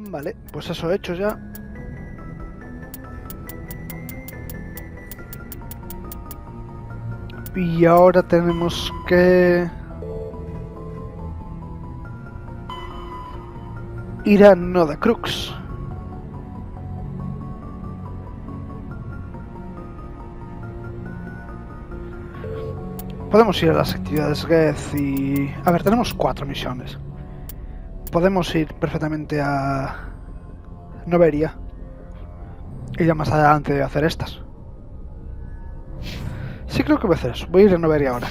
Vale, pues eso hecho ya. Y ahora tenemos que ir a Noda Crux. Podemos ir a las actividades Geth y... A ver, tenemos 4 misiones. Podemos ir perfectamente a Noveria y ya más adelante hacer estas. Sí, creo que voy a hacer eso. Voy a ir a Noveria ahora.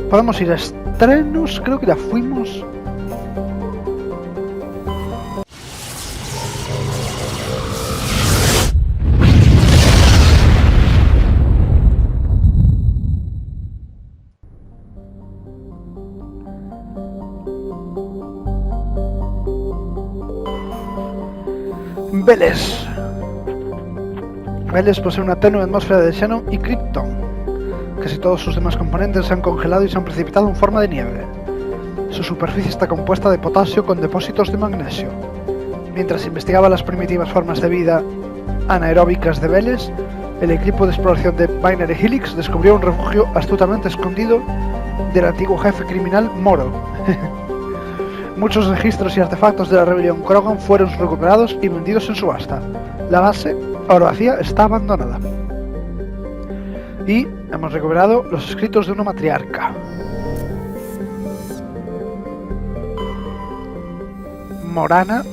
Podemos ir a estrenos, creo que ya fuimos. Veles. Veles posee una tenue atmósfera de xeno y krypton. Casi todos sus demás componentes se han congelado y se han precipitado en forma de nieve. Su superficie está compuesta de potasio con depósitos de magnesio. Mientras investigaba las primitivas formas de vida anaeróbicas de Veles, el equipo de exploración de Binary Helix descubrió un refugio astutamente escondido del antiguo jefe criminal Moro. Muchos registros y artefactos de la rebelión Krogan fueron recuperados y vendidos en subasta. La base, ahora vacía, está abandonada. Y hemos recuperado los escritos de una matriarca. Morana,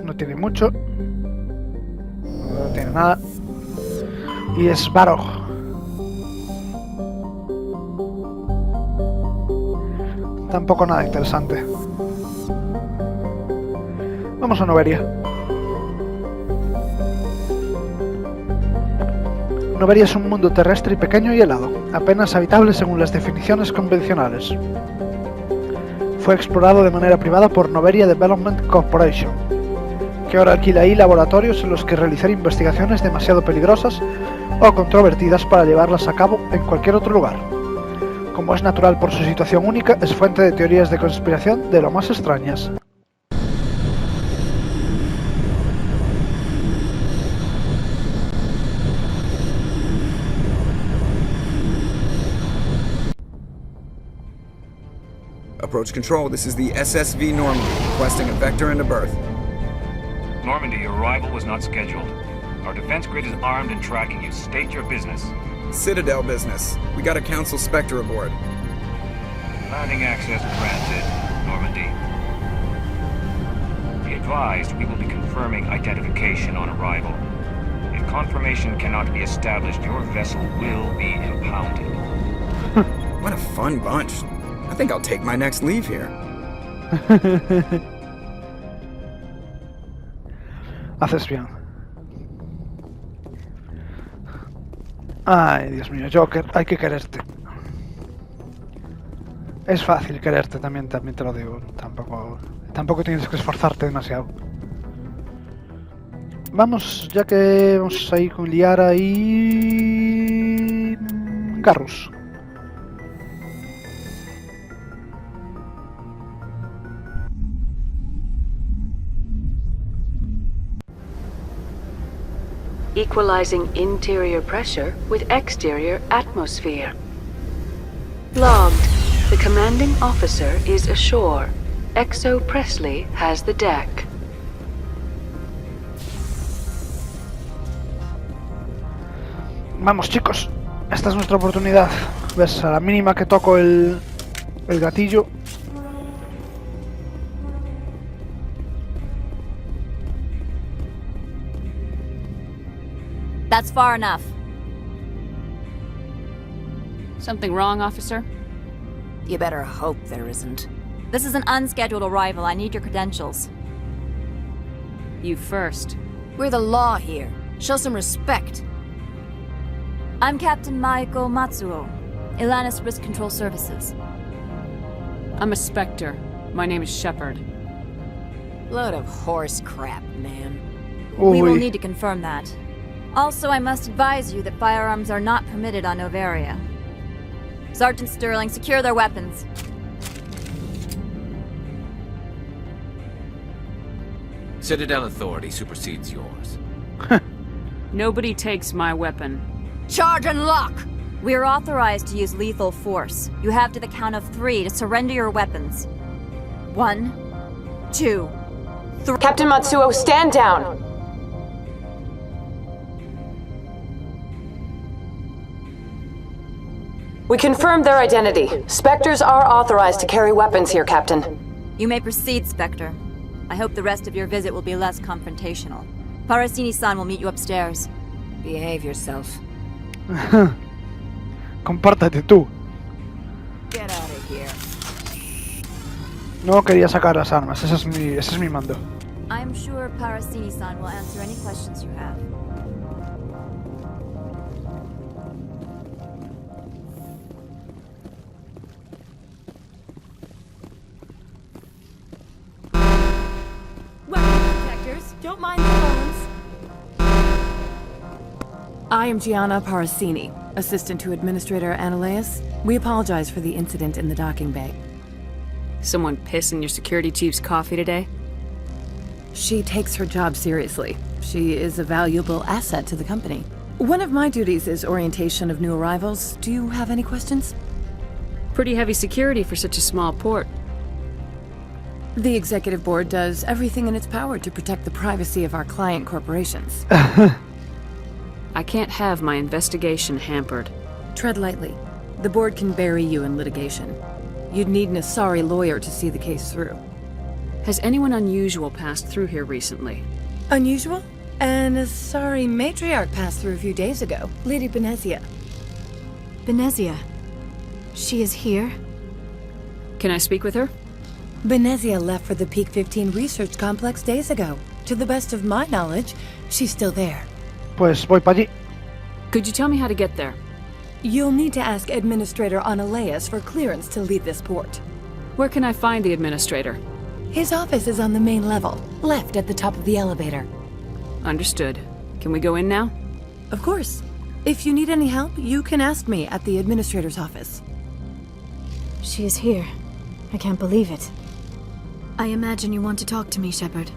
no tiene mucho, no tiene nada. Y es Barog. Tampoco nada interesante. Vamos a Noveria. Noveria es un mundo terrestre y pequeño y helado, apenas habitable según las definiciones convencionales. Fue explorado de manera privada por Noveria Development Corporation, que ahora alquila ahí laboratorios en los que realizar investigaciones demasiado peligrosas o controvertidas para llevarlas a cabo en cualquier otro lugar. Como es natural por su situación única, es fuente de teorías de conspiración de lo más extrañas. Approach control, this is the SSV Normandy, requesting a vector into berth. Normandy, your arrival was not scheduled. Our defense grid is armed and tracking you. State your business. Citadel business. We got a Council Spectre aboard. Landing access granted, Normandy. Be advised, we will be confirming identification on arrival. If confirmation cannot be established, your vessel will be impounded. What a fun bunch. I think I'll take my next leave here. Haces bien. Ay, Dios mío, Joker, hay que quererte. Es fácil quererte, también te lo digo. Tampoco tienes que esforzarte demasiado. Vamos, ya que vamos a ir con Liara y... Garrus. Equalizing interior pressure with exterior atmosphere. Logged. The commanding officer is ashore. Exo Presley has the deck. Vamos, chicos. Esta es nuestra oportunidad. ¿Ves? A la mínima que toco el gatillo. That's far enough. Something wrong, officer? You better hope there isn't. This is an unscheduled arrival. I need your credentials. You first. We're the law here. Show some respect. I'm Captain Maiko Matsuo, Ilanis Risk Control Services. I'm a Spectre. My name is Shepard. Load of horse crap, man. We will need to confirm that. Also, I must advise you that firearms are not permitted on Noveria. Sergeant Sterling, secure their weapons. Citadel authority supersedes yours. Nobody takes my weapon. Charge and lock! We are authorized to use lethal force. You have to the count of 3 to surrender your weapons. 1, 2, 3. Captain Matsuo, stand down! We confirmed their identity. Spectres are authorized to carry weapons here, Captain. You may proceed, Spectre. I hope the rest of your visit will be less confrontational. Parasini-san will meet you upstairs. Behave yourself. Compártate tú. Get out of here. No quería sacar las armas, ese es mi mando. I'm sure Parasini-san will answer any questions you have. Don't mind the phones. I am Gianna Parasini, assistant to Administrator Ananias. We apologize for the incident in the docking bay. Someone piss in your security chief's coffee today? She takes her job seriously. She is a valuable asset to the company. One of my duties is orientation of new arrivals. Do you have any questions? Pretty heavy security for such a small port. The Executive Board does everything in its power to protect the privacy of our client corporations. I can't have my investigation hampered. Tread lightly. The Board can bury you in litigation. You'd need an Asari lawyer to see the case through. Has anyone unusual passed through here recently? Unusual? An Asari matriarch passed through a few days ago. Lady Benezia. Benezia? She is here? Can I speak with her? Benezia left for the Peak 15 research complex days ago. To the best of my knowledge, she's still there. Pues voy para allí. Could you tell me how to get there? You'll need to ask Administrator Ananias for clearance to leave this port. Where can I find the administrator? His office is on the main level, left at the top of the elevator. Understood. Can we go in now? Of course. If you need any help, you can ask me at the Administrator's office. She is here. I can't believe it. I imagine you want to talk to me, Shepard.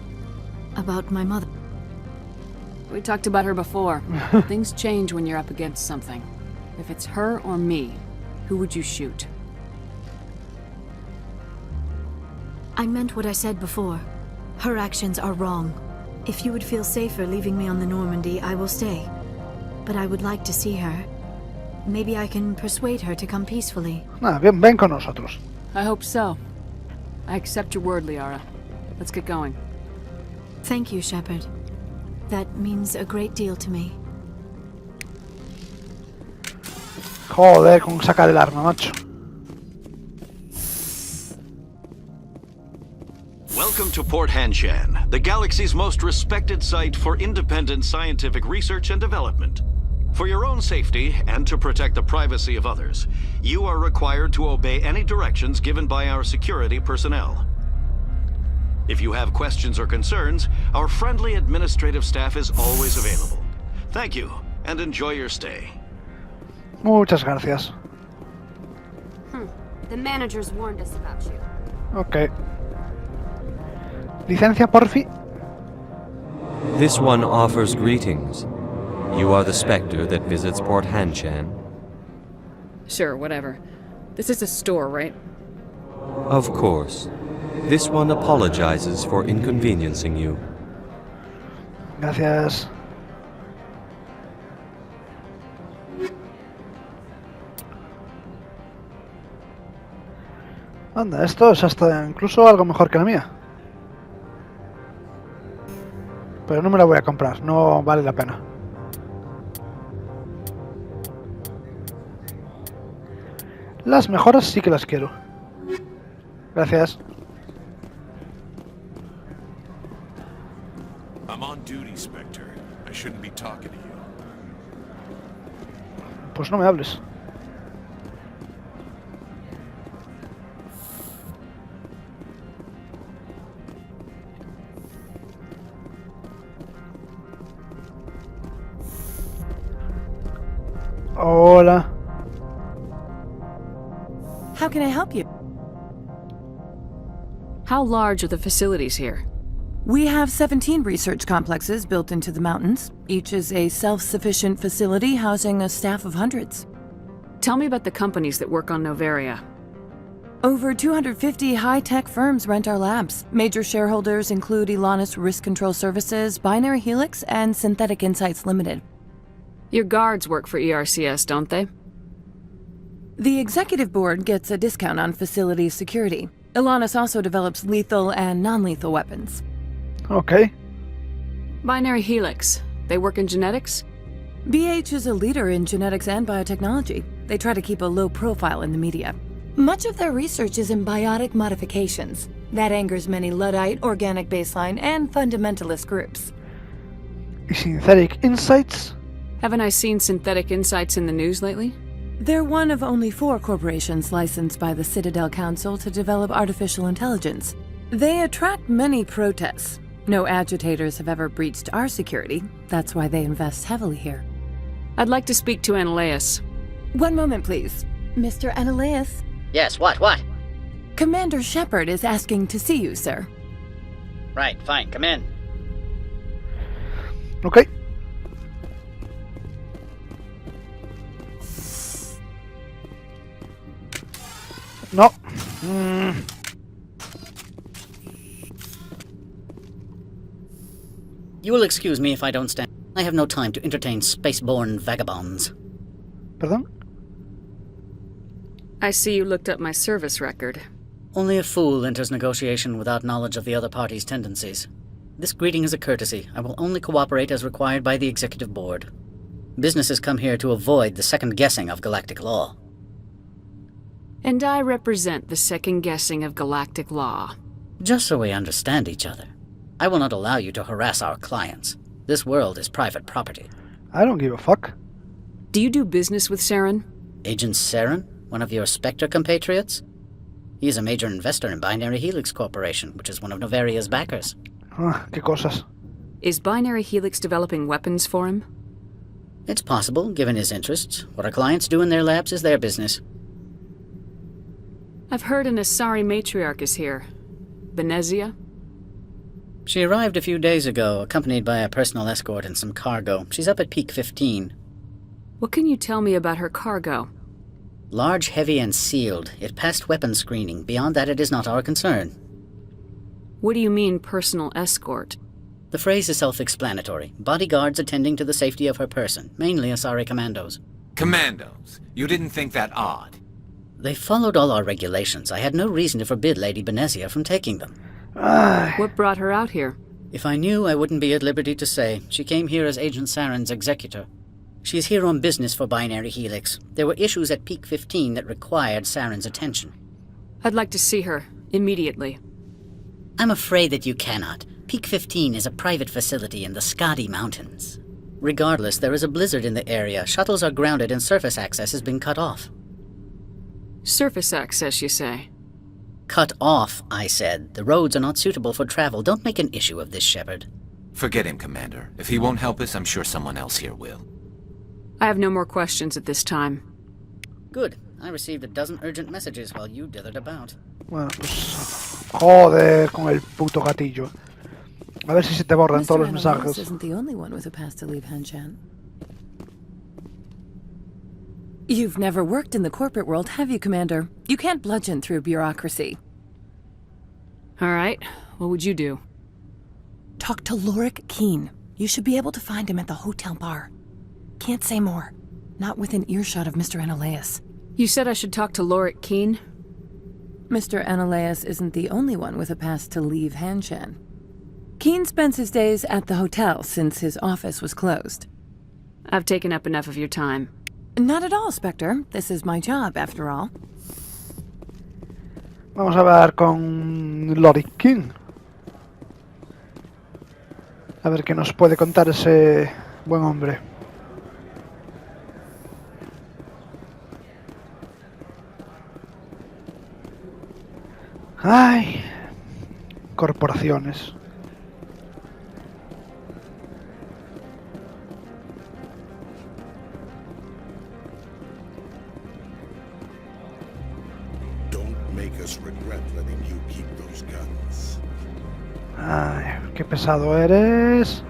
About my mother. We talked about her before. Things change when you're up against something. If it's her or me, who would you shoot? I meant what I said before. Her actions are wrong. If you would feel safer leaving me on the Normandy, I will stay. But I would like to see her. Maybe I can persuade her to come peacefully. Ven con nosotros. I hope so. I accept your word, Liara. Let's get going. Thank you, Shepard. That means a great deal to me. Joder, con sacar el arma, macho. Welcome to Port Hanshan, the galaxy's most respected site for independent scientific research and development. For your own safety, and to protect the privacy of others, you are required to obey any directions given by our security personnel. If you have questions or concerns, our friendly administrative staff is always available. Thank you, and enjoy your stay. Muchas gracias. The managers warned us about you. Ok. Licencia, porfi. This one offers greetings. You are the Spectre that visits Port Hanshan? Sure, whatever. This is a store, right? Of course. This one apologizes for inconveniencing you. Gracias. Anda, esto es hasta incluso algo mejor que la mía. Pero no me la voy a comprar, no vale la pena. Las mejoras sí que las quiero. Gracias. I'm on duty, Spectre. I shouldn't be talking to you. Pues no me hables. Hola. How can I help you? How large are the facilities here? We have 17 research complexes built into the mountains. Each is a self-sufficient facility housing a staff of hundreds. Tell me about the companies that work on Noveria. Over 250 high-tech firms rent our labs. Major shareholders include Elanus Risk Control Services, Binary Helix, and Synthetic Insights Limited. Your guards work for ERCS, don't they? The executive board gets a discount on facility security. Elanus also develops lethal and non-lethal weapons. Okay. Binary Helix. They work in genetics? BH is a leader in genetics and biotechnology. They try to keep a low profile in the media. Much of their research is in biotic modifications. That angers many Luddite, organic baseline, and fundamentalist groups. Synthetic Insights? Haven't I seen Synthetic Insights in the news lately? They're one of only 4 corporations licensed by the Citadel Council to develop artificial intelligence. They attract many protests. No agitators have ever breached our security. That's why they invest heavily here. I'd like to speak to Annaleus. One moment, please. Mr. Annaleus? Yes, what? Commander Shepard is asking to see you, sir. Right, fine, come in. Okay. No. You will excuse me if I don't stand. I have no time to entertain spaceborne vagabonds. Pardon? I see you looked up my service record. Only a fool enters negotiation without knowledge of the other party's tendencies. This greeting is a courtesy. I will only cooperate as required by the executive board. Businesses come here to avoid the second guessing of galactic law. And I represent the second guessing of galactic law. Just so we understand each other. I will not allow you to harass our clients. This world is private property. I don't give a fuck. Do you do business with Saren? Agent Saren? One of your Spectre compatriots? He is a major investor in Binary Helix Corporation, which is one of Noveria's backers. Qué cosas. Is Binary Helix developing weapons for him? It's possible, given his interests. What our clients do in their labs is their business. I've heard an Asari matriarch is here. Venezia? She arrived a few days ago, accompanied by a personal escort and some cargo. She's up at Peak 15. What can you tell me about her cargo? Large, heavy, and sealed. It passed weapons screening. Beyond that, it is not our concern. What do you mean, personal escort? The phrase is self-explanatory. Bodyguards attending to the safety of her person, mainly Asari commandos. Commandos? You didn't think that odd? They followed all our regulations. I had no reason to forbid Lady Venezia from taking them. What brought her out here? If I knew, I wouldn't be at liberty to say. She came here as Agent Saren's executor. She is here on business for Binary Helix. There were issues at Peak 15 that required Saren's attention. I'd like to see her, immediately. I'm afraid that you cannot. Peak 15 is a private facility in the Skadi Mountains. Regardless, there is a blizzard in the area. Shuttles are grounded and surface access has been cut off. Surface access, you say? Cut off, I said. The roads are not suitable for travel. Don't make an issue of this, Shepard. Forget him, Commander. If he won't help us, I'm sure someone else here will. I have no more questions at this time. Good. I received a dozen urgent messages while you dithered about. Bueno, pues... Joder, con el puto gatillo. A ver si se te borran todos los mensajes. Isn't the only one with a pass to leave Hanshan. You've never worked in the corporate world, have you, Commander? You can't bludgeon through bureaucracy. All right. What would you do? Talk to Lorik Keen. You should be able to find him at the hotel bar. Can't say more. Not within earshot of Mr. Annaleus. You said I should talk to Lorik Keen? Mr. Annaleus isn't the only one with a pass to leave Hanshan. Keen spends his days at the hotel since his office was closed. I've taken up enough of your time. Not at all, Spectre. This is my job, after all. Vamos a hablar con Lorik King. A ver qué nos puede contar ese buen hombre. Ay, corporaciones. make us regret letting you keep those guns. Ay, qué pesado eres.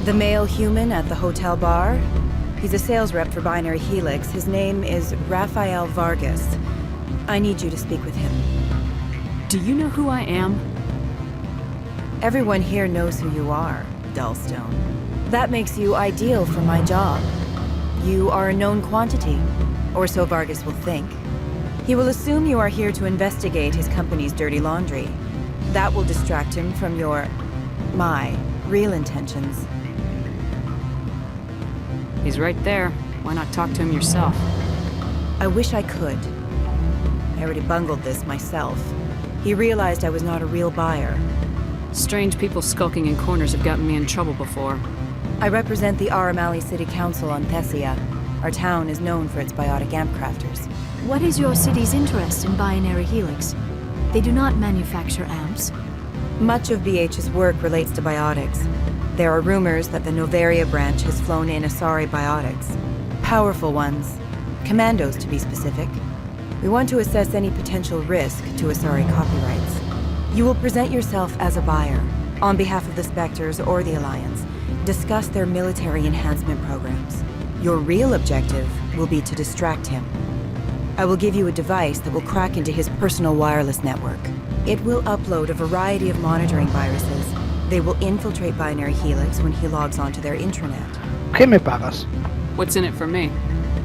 The male human at the hotel bar? He's a sales rep for Binary Helix. His name is Rafael Vargas. I need you to speak with him. Do you know who I am? Everyone here knows who you are, Dullstone. That makes you ideal for my job. You are a known quantity, or so Vargas will think. He will assume you are here to investigate his company's dirty laundry. That will distract him from my real intentions. He's right there. Why not talk to him yourself? I wish I could. I already bungled this myself. He realized I was not a real buyer. Strange people skulking in corners have gotten me in trouble before. I represent the Aramali City Council on Thessia. Our town is known for its biotic amp crafters. What is your city's interest in Binary Helix? They do not manufacture amps. Much of BH's work relates to biotics. There are rumors that the Noveria branch has flown in Asari biotics. Powerful ones. Commandos, to be specific. We want to assess any potential risk to Asari copyrights. You will present yourself as a buyer, on behalf of the Spectres or the Alliance. Discuss their military enhancement programs. Your real objective will be to distract him. I will give you a device that will crack into his personal wireless network. It will upload a variety of monitoring viruses. They will infiltrate Binary Helix when he logs onto their intranet. ¿Qué me pagas? What's in it for me?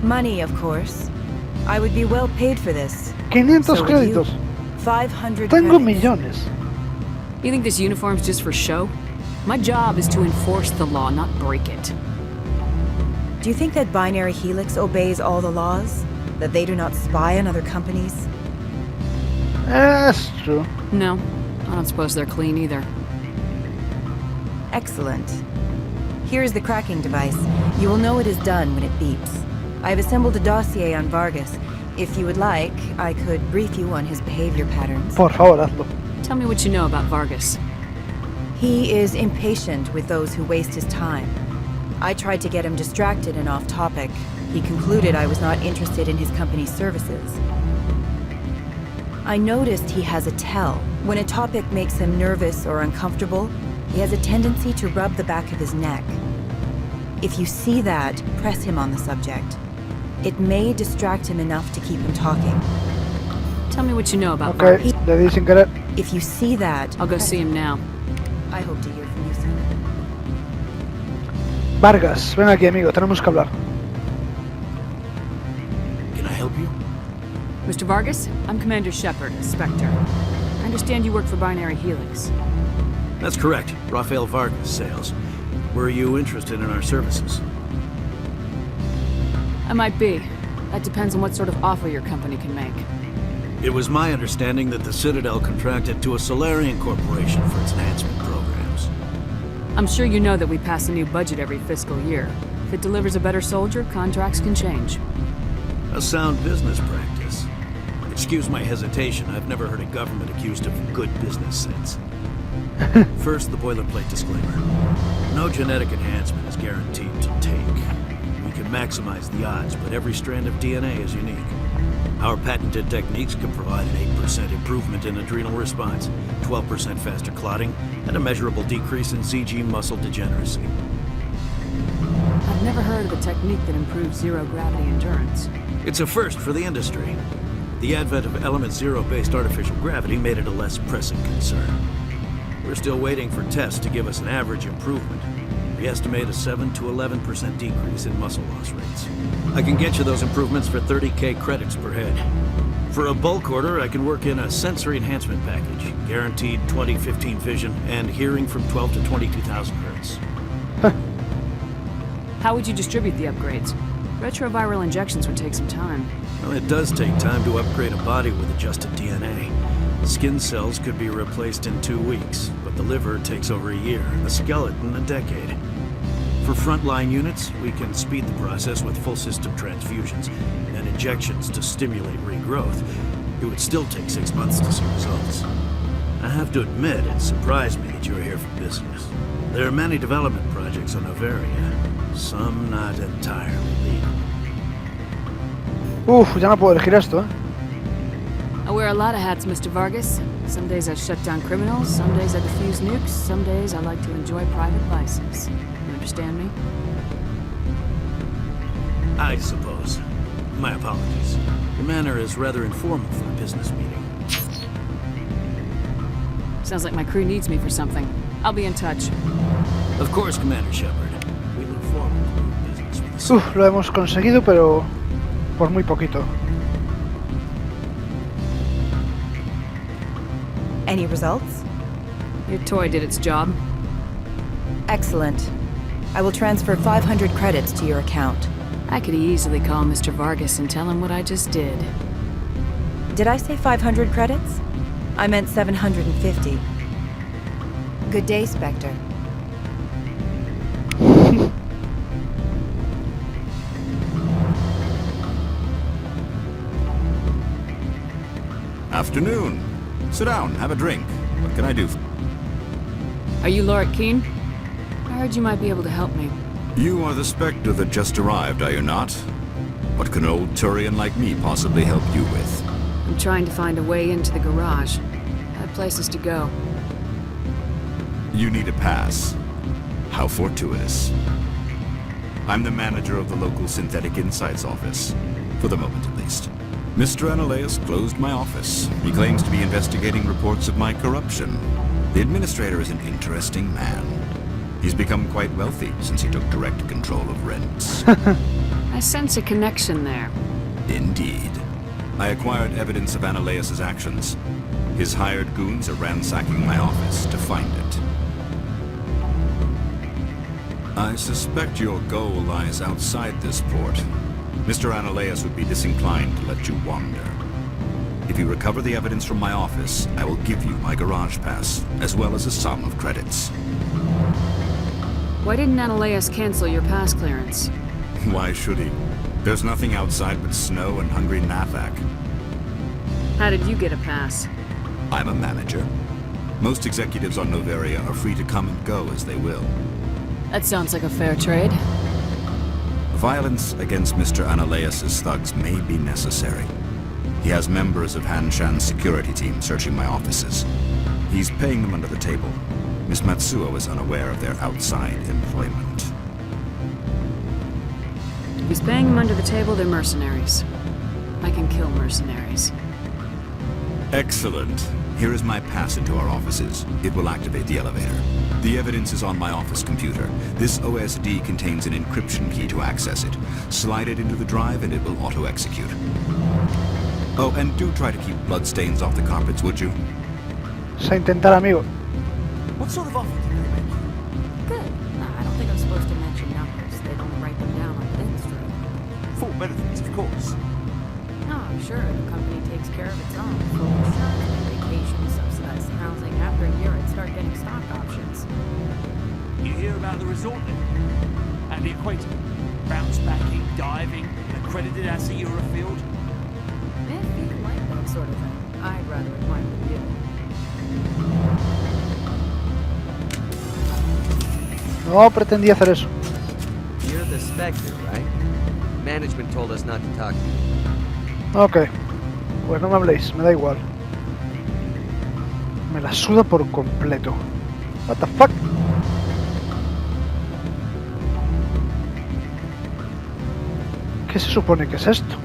Money, of course. I would be well paid for this. 500 So would créditos. you? 500 Tengo credits. millones. You think this uniform's just for show? My job is to enforce the law, not break it. Do you think that Binary Helix obeys all the laws? That they do not spy on other companies? That's true. No, I don't suppose they're clean either. Excellent. Here is the cracking device. You will know it is done when it beeps. I have assembled a dossier on Vargas. If you would like, I could brief you on his behavior patterns. Por favor, hazlo. Tell me what you know about Vargas. He is impatient with those who waste his time. I tried to get him distracted and off topic. He concluded I was not interested in his company's services. I noticed he has a tell. When a topic makes him nervous or uncomfortable, he has a tendency to rub the back of his neck. If you see that, press him on the subject. It may distract him enough to keep him talking. Tell me what you know about Okay, Vargas. le di sin querer. If you see that... I'll go see him now. I hope to hear from you soon. Vargas, ven aquí, amigo, tenemos que hablar. Can I help you? Mr. Vargas, I'm Commander Shepard, a Spectre. I understand you work for Binary Helix. That's correct. Rafael Vargas, sales. Were you interested in our services? I might be. That depends on what sort of offer your company can make. It was my understanding that the Citadel contracted to a Solarian corporation for its enhancement programs. I'm sure you know that we pass a new budget every fiscal year. If it delivers a better soldier, contracts can change. A sound business practice. Excuse my hesitation, I've never heard a government accused of good business sense. First, the boilerplate disclaimer. No genetic enhancement is guaranteed to take. We can maximize the odds, but every strand of DNA is unique. Our patented techniques can provide an 8% improvement in adrenal response, 12% faster clotting, and a measurable decrease in CG muscle degeneracy. I've never heard of a technique that improves zero-gravity endurance. It's a first for the industry. The advent of element zero-based artificial gravity made it a less pressing concern. We're still waiting for tests to give us an average improvement. We estimate a 7 to 11% decrease in muscle loss rates. I can get you those improvements for 30k credits per head. For a bulk order, I can work in a sensory enhancement package, guaranteed 20/15 vision and hearing from 12 to 22,000 hertz. How would you distribute the upgrades? Retroviral injections would take some time. Well, it does take time to upgrade a body with adjusted DNA. Skin cells could be replaced in 2 weeks, but the liver takes over a year, the skeleton a decade. For frontline units, we can speed the process with full system transfusions and injections to stimulate regrowth. It would still take 6 months to see results. I have to admit, it surprised me that you were here for business. There are many development projects on Noveria, some not entirely legal. Ya no puedo elegir esto, I wear a lot of hats, Mr. Vargas. Some days I shut down criminals, some days I defuse nukes, some days I like to enjoy private vices. You understand me? I suppose. My apologies. Your manner is rather informal for a business meeting. Sounds like my crew needs me for something. I'll be in touch. Of course, Commander Shepard. We look forward to doing business with the city. Lo hemos conseguido, pero por muy poquito. Any results? Your toy did its job. Excellent. I will transfer 500 credits to your account. I could easily call Mr. Vargas and tell him what I just did. Did I say 500 credits? I meant 750. Good day, Spectre. Afternoon. Sit down, have a drink. What can I do? Are you Lord Keen? I heard you might be able to help me. You are the Spectre that just arrived, are you not? What can an old Turian like me possibly help you with? I'm trying to find a way into the garage. I have places to go. You need a pass. How fortuitous. I'm the manager of the local Synthetic Insights office. For the moment, at least. Mr. Analaeus closed my office. He claims to be investigating reports of my corruption. The administrator is an interesting man. He's become quite wealthy since he took direct control of rents. I sense a connection there. Indeed. I acquired evidence of Analaeus' actions. His hired goons are ransacking my office to find it. I suspect your goal lies outside this port. Mr. Analaeus would be disinclined to let you wander. If you recover the evidence from my office, I will give you my garage pass, as well as a sum of credits. Why didn't Analaeus cancel your pass clearance? Why should he? There's nothing outside but snow and hungry Nathak. How did you get a pass? I'm a manager. Most executives on Noveria are free to come and go as they will. That sounds like a fair trade. Violence against Mr. Analaeus' thugs may be necessary. He has members of Hanshan's security team searching my offices. He's paying them under the table. Miss Matsuo is unaware of their outside employment. If he's paying them under the table, they're mercenaries. I can kill mercenaries. Excellent. Here is my pass into our offices. It will activate the elevator. The evidence is on my office computer. This OSD contains an encryption key to access it. Slide it into the drive and it will auto-execute. Oh, and do try to keep bloodstains off the carpets, would you? Se intentar, amigo. What sort of offer did they make you? Good. I don't think I'm supposed to mention numbers. They'd only write them down on things through. Full benefits, of course. No, I'm sure the company takes care of its own. Full insurance, vacation, subsidized housing. After a year, I'd start getting stock options. You hear about the resort then? And the equator? Bounce backing, diving, an accredited asset Eurofield? If you like that sort of thing, I'd rather admire the view. No pretendía hacer eso. You're the Spectre, right? Management told us not to talk to you. Ok. Pues no me habléis, me da igual. Me la suda por completo. What the fuck? ¿Qué se supone que es esto?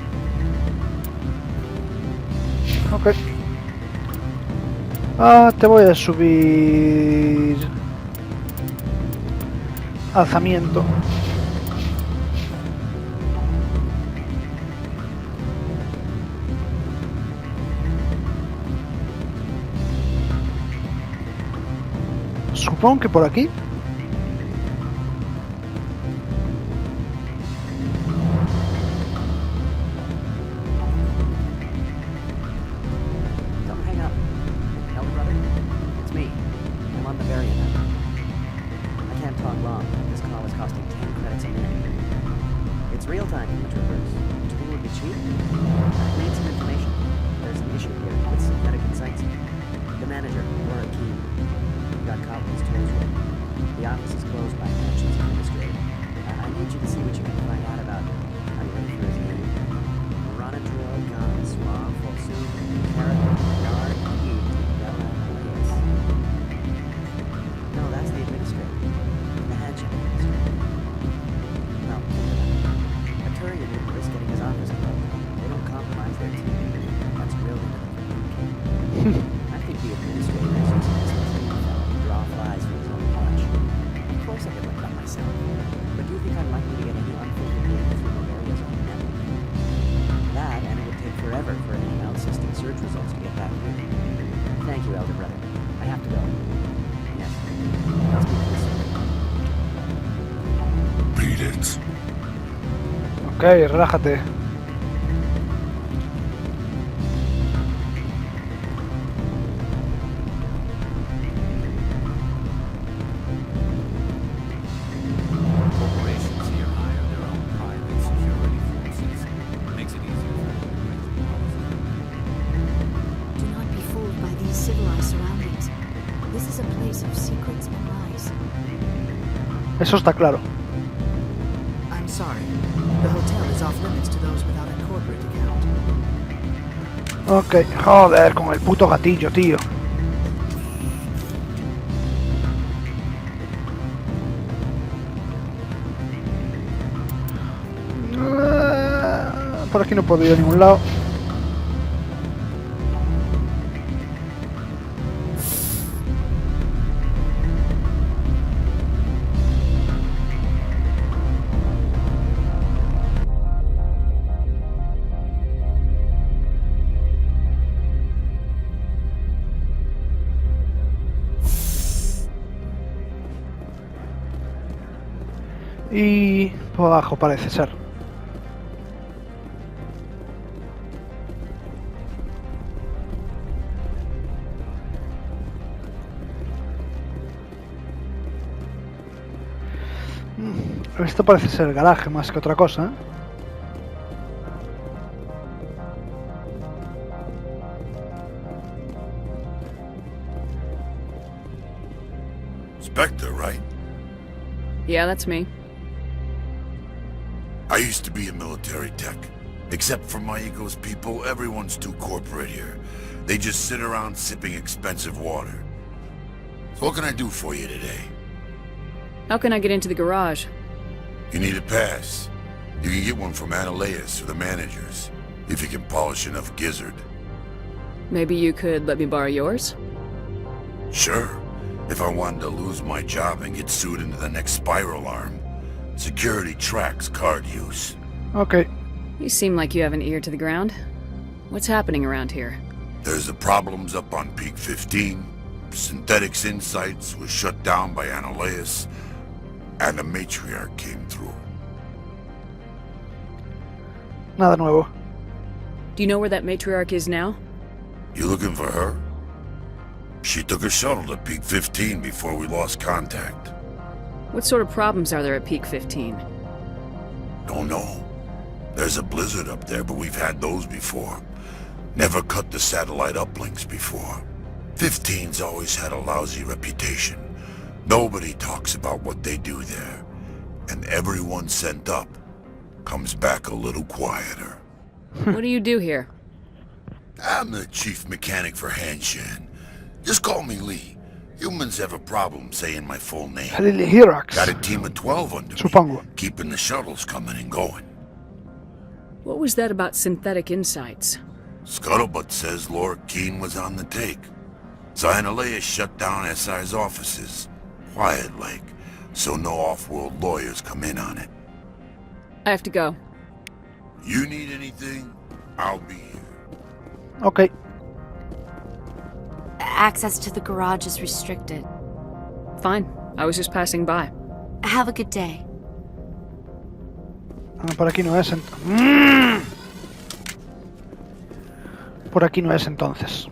Ok. Te voy a subir... alzamiento. Supongo que por aquí. on Noveria now. I can't talk long. This call is costing 10 credits a minute. It's real time in the troopers. Do you think it would be cheap? I need some information. There's an issue here with synthetic insights. The manager, Kien, got caught with his toes ripped. The office is closed by Hanshen's administrator. I need you to see what you can find out about him. Are you ready for his name? Ronadrill, Gon, Swab, Folsum, Carrot, Yard, Heat, Bella, Elias. No, that's the administrator. The Hanshen administrator. No, think about it. A Turian didn't risk getting his office closed. They don't compromise their team. That's drilled into them. I think the administrator is using this to draw flies for his own punch. Of course I could look up myself. But do you think I'm likely to get any unfiltered data through Noveria's own network? That, and it would take forever for any out-system search results to get back here. Thank you, Elder Brother. I have to go. Yes. I'll speak to you soon. Beat it. Ok, relájate. Corporations here hire their own private security forces. It makes it easier for them to break the policy. Do not be fooled by these civilized surroundings. This is a place of secrets and lies. Eso está claro. I'm sorry. The hotel is off limits to those without a corporate account. Ok, joder, con el puto gatillo, tío. Por aquí no puedo ir a ningún lado. Y por abajo parece ser. Esto parece ser el garaje más que otra cosa, ¿eh? Spectre, right? Yeah, that's me. I used to be in military tech. Except for my ego's people, everyone's too corporate here. They just sit around sipping expensive water. So what can I do for you today? How can I get into the garage? You need a pass. You can get one from Ananias or the managers, if you can polish enough gizzard. Maybe you could let me borrow yours? Sure. If I wanted to lose my job and get sued into the next spiral arm. Security tracks card use. Okay. You seem like you have an ear to the ground. What's happening around here? There's the problems up on Peak 15. Synthetics Insights was shut down by Ananias, and the matriarch came through. Nada nuevo. Do you know where that matriarch is now? You looking for her? She took a shuttle to Peak 15 before we lost contact. What sort of problems are there at Peak 15? Don't know. There's a blizzard up there, but we've had those before. Never cut the satellite uplinks before. 15's always had a lousy reputation. Nobody talks about what they do there. And everyone sent up comes back a little quieter. What do you do here? I'm the chief mechanic for Hanshen. Just call me Lee. Humans have a problem saying my full name. Got a team of 12 under me, keeping the shuttles coming and going. What was that about synthetic insights? Scuttlebutt says Kien was on the take. So Ananias shut down SI's offices. Quiet like, so no off-world lawyers come in on it. I have to go. You need anything? I'll be here. Okay. Access to the garage is restricted. Fine. I was just passing by. Have a good day. Por aquí no es. Por aquí no es entonces.